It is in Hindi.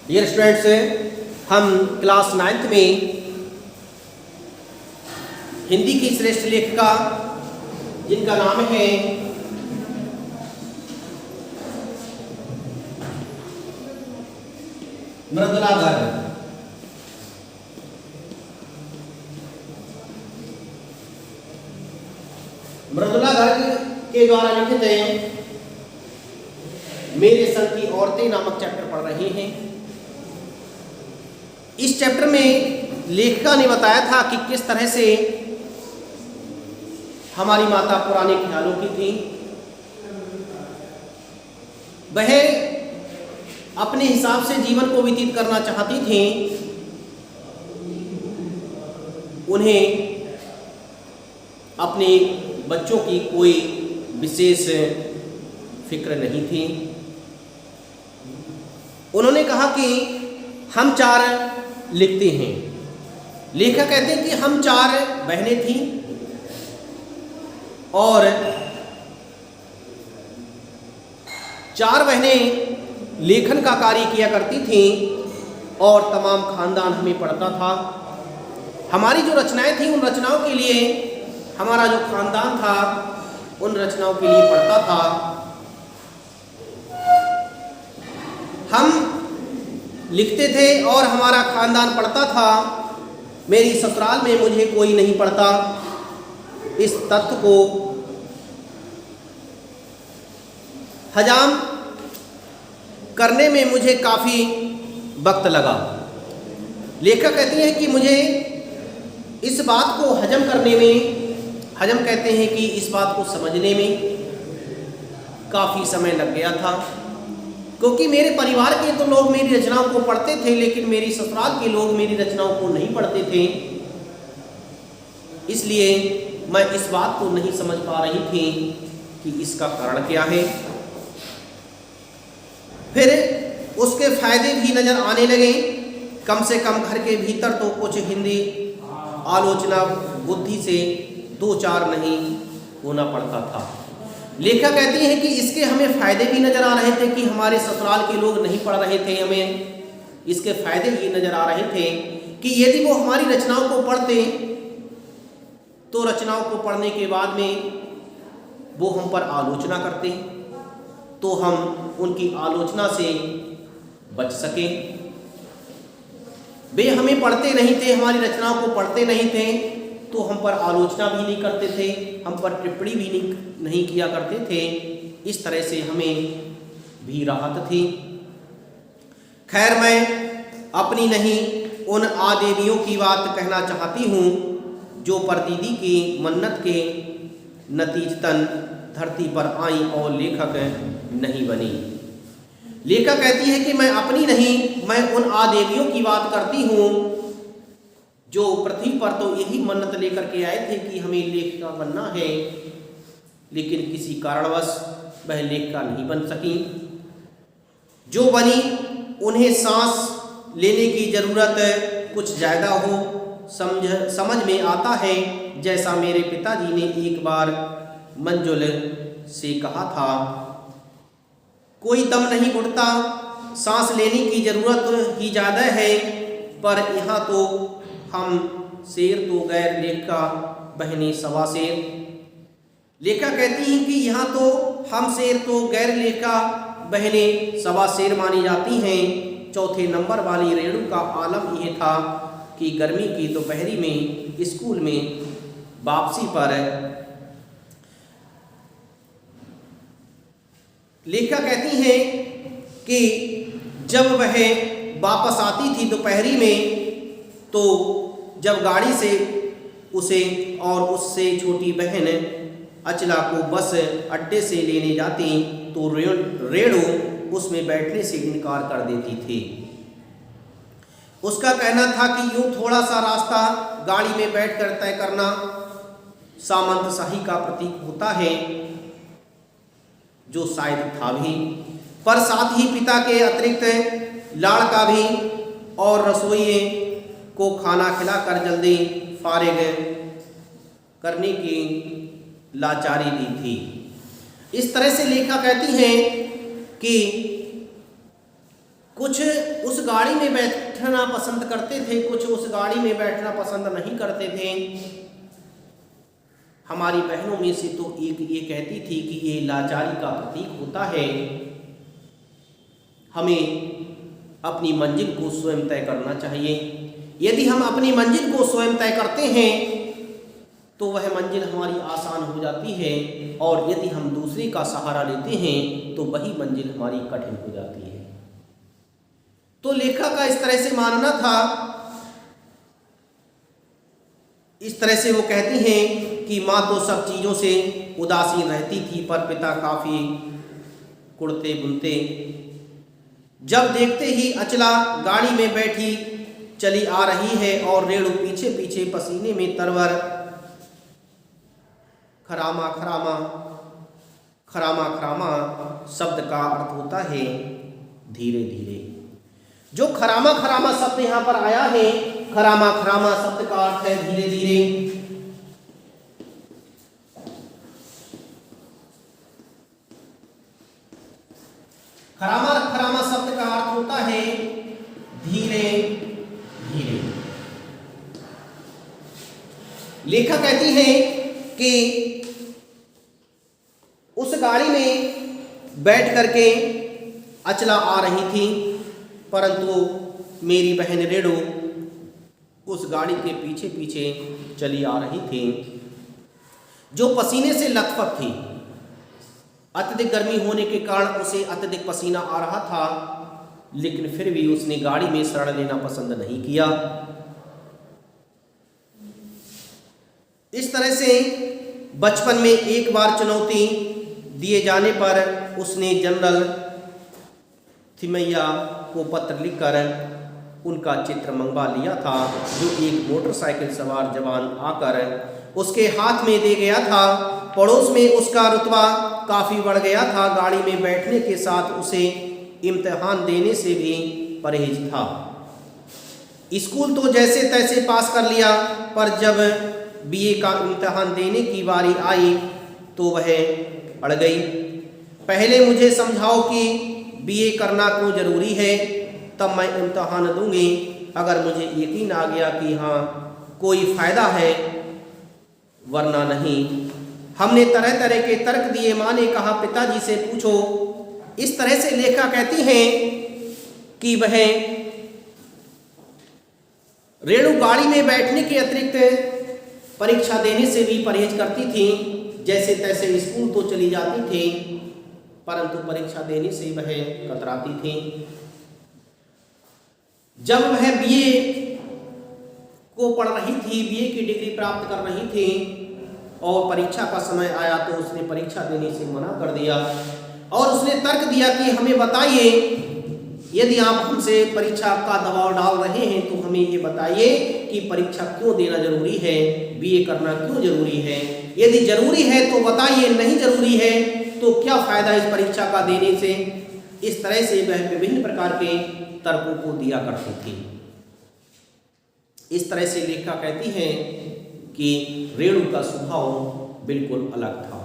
डियर स्टूडेंट्स, हम क्लास 9th में हिंदी की श्रेष्ठ लेखिका जिनका नाम है मृदुला गर्ग, मृदुला गर्ग के द्वारा लिखित मेरे संग की औरतें नामक चैप्टर पढ़ रहे हैं। इस चैप्टर में लेखिका ने बताया था कि किस तरह से हमारी माता पुराने ख्यालों की थी। वह अपने हिसाब से जीवन को व्यतीत करना चाहती थी। उन्हें अपने बच्चों की कोई विशेष फिक्र नहीं थी। उन्होंने कहा कि हम 4 लिखते हैं। लेखक कहते हैं कि हम 4 बहनें थीं और 4 बहनें लेखन का कार्य किया करती थीं और तमाम खानदान हमें पढ़ता था। हमारी जो रचनाएं थीं उन रचनाओं के लिए हमारा जो खानदान था उन रचनाओं के लिए पढ़ता था। हम लिखते थे और हमारा खानदान पढ़ता था। मेरी ससुराल में मुझे कोई नहीं पढ़ता। इस तथ्य को हजाम करने में मुझे काफ़ी वक्त लगा। लेखक कहती हैं कि मुझे इस बात को हजम करने में, हजम कहते हैं कि इस बात को समझने में काफ़ी समय लग गया था, क्योंकि मेरे परिवार के तो लोग मेरी रचनाओं को पढ़ते थे, लेकिन मेरी ससुराल के लोग मेरी रचनाओं को नहीं पढ़ते थे। इसलिए मैं इस बात को नहीं समझ पा रही थी कि इसका कारण क्या है। फिर उसके फायदे भी नज़र आने लगे। कम से कम घर के भीतर तो कुछ हिंदी आलोचना बुद्धि से 2-4 नहीं होना पड़ता था। लेखक कहती है कि इसके हमें फ़ायदे भी नज़र आ रहे थे कि हमारे ससुराल के लोग नहीं पढ़ रहे थे। हमें इसके फ़ायदे ये नज़र आ रहे थे कि यदि वो हमारी रचनाओं को पढ़ते तो रचनाओं को पढ़ने के बाद में वो हम पर आलोचना करते तो हम उनकी आलोचना से बच सकें। वे हमें पढ़ते नहीं थे, हमारी रचनाओं को पढ़ते नहीं थे तो हम पर आलोचना भी नहीं करते थे, हम पर टिप्पणी भी नहीं किया करते थे। इस तरह से हमें भी राहत थी। खैर, मैं अपनी नहीं उन आदेवियों की बात कहना चाहती हूँ जो परदीदी की मन्नत के नतीजतन धरती पर आई और लेखक नहीं बनी। लेखक कहती है कि मैं अपनी नहीं, मैं उन आदेवियों की बात करती हूँ जो पृथ्वी पर तो यही मन्नत लेकर के आए थे कि हमें लेखिका बनना है, लेकिन किसी कारणवश वह लेखिका नहीं बन सकी। जो बनी उन्हें सांस लेने की ज़रूरत कुछ ज़्यादा हो। समझ में आता है, जैसा मेरे पिताजी ने एक बार मंजुल से कहा था, कोई दम नहीं घुटता, सांस लेने की ज़रूरत ही ज़्यादा है। पर यहाँ तो हम शेर तो गैर लेखिका बहनें सवा शेर। लेखिका कहती हैं कि यहाँ तो हम शेर तो गैर लेखिका बहनें सवा शेर मानी जाती हैं। चौथे नंबर वाली रेणु का आलम यह था कि गर्मी की दोपहरी में स्कूल में वापसी पर लेखिका कहती हैं कि जब वह वापस आती थी दोपहरी में, तो जब गाड़ी से उसे और उससे छोटी बहन अचला को बस अड्डे से लेने जाती तो रेणु उसमें बैठने से इनकार कर देती थी। उसका कहना था कि यूँ थोड़ा सा रास्ता गाड़ी में बैठकर तय करना सामंतशाही का प्रतीक होता है, जो शायद था भी, पर साथ ही पिता के अतिरिक्त लाड़ का भी और रसोइये को खाना खिलाकर जल्दी फारिग करने की लाचारी भी थी। इस तरह से लेखिका कहती हैं कि कुछ उस गाड़ी में बैठना पसंद करते थे, कुछ उस गाड़ी में बैठना पसंद नहीं करते थे। हमारी बहनों में से तो एक ये कहती थी कि ये लाचारी का प्रतीक होता है, हमें अपनी मंजिल को स्वयं तय करना चाहिए। यदि हम अपनी मंजिल को स्वयं तय करते हैं तो वह मंजिल हमारी आसान हो जाती है, और यदि हम दूसरे का सहारा लेते हैं तो वही मंजिल हमारी कठिन हो जाती है। तो लेखक का इस तरह से मानना था। इस तरह से वो कहती हैं कि माँ तो सब चीज़ों से उदासीन रहती थी, पर पिता काफ़ी कुड़ते बुनते। जब देखते ही अचला गाड़ी में बैठी चली आ रही है और रेणु पीछे पीछे पसीने में तरवर। खरामा खरामा, खरामा खरामा शब्द का अर्थ होता है धीरे धीरे। जो खरामा खरामा शब्द यहाँ पर आया है, खरामा खरामा शब्द का अर्थ है धीरे धीरे। खरामा खरामा शब्द का अर्थ होता है धीरे धीरे। लेखक कहती है कि उस गाड़ी में बैठ करके अचला आ रही थी, परंतु मेरी बहन रेणु उस गाड़ी के पीछे पीछे चली आ रही थी, जो पसीने से लथपथ थी। अत्यधिक गर्मी होने के कारण उसे अत्यधिक पसीना आ रहा था, लेकिन फिर भी उसने गाड़ी में शरण लेना पसंद नहीं किया। इस तरह से बचपन में एक बार चुनौती दिए जाने पर उसने जनरल थिमैया को पत्र लिखकर उनका चित्र मंगवा लिया था, जो एक मोटरसाइकिल सवार जवान आकर उसके हाथ में दे गया था। पड़ोस में उसका रुतबा काफ़ी बढ़ गया था। गाड़ी में बैठने के साथ उसे इम्तिहान देने से भी परहेज था। स्कूल तो जैसे तैसे पास कर लिया, पर जब बीए का इम्तिहान देने की बारी आई तो वह अड़ गई। पहले मुझे समझाओ कि बीए करना क्यों ज़रूरी है, तब मैं इम्तिहान दूंगी। अगर मुझे यकीन आ गया कि हाँ कोई फ़ायदा है, वरना नहीं। हमने तरह तरह के तर्क दिए। माँ ने कहा पिताजी से पूछो। इस तरह से लेखा कहती हैं कि वह रेणु गाड़ी में बैठने के अतिरिक्त परीक्षा देने से भी परहेज करती थी। जैसे तैसे स्कूल तो चली जाती थी, परंतु परीक्षा देने से वह कतराती थी। जब वह बीए को पढ़ रही थी, बीए की डिग्री प्राप्त कर रही थी, और परीक्षा का समय आया तो उसने परीक्षा देने से मना कर दिया, और उसने तर्क दिया कि हमें बताइए, यदि आप हमसे परीक्षा का दबाव डाल रहे हैं तो हमें ये बताइए कि परीक्षा क्यों देना जरूरी है, बीए करना क्यों जरूरी है। यदि जरूरी है तो बताइए, नहीं जरूरी है तो क्या फ़ायदा इस परीक्षा का देने से। इस तरह से वह विभिन्न प्रकार के तर्कों को दिया करती थी। इस तरह से लेखिका कहती है कि रेणु का स्वभाव बिल्कुल अलग था।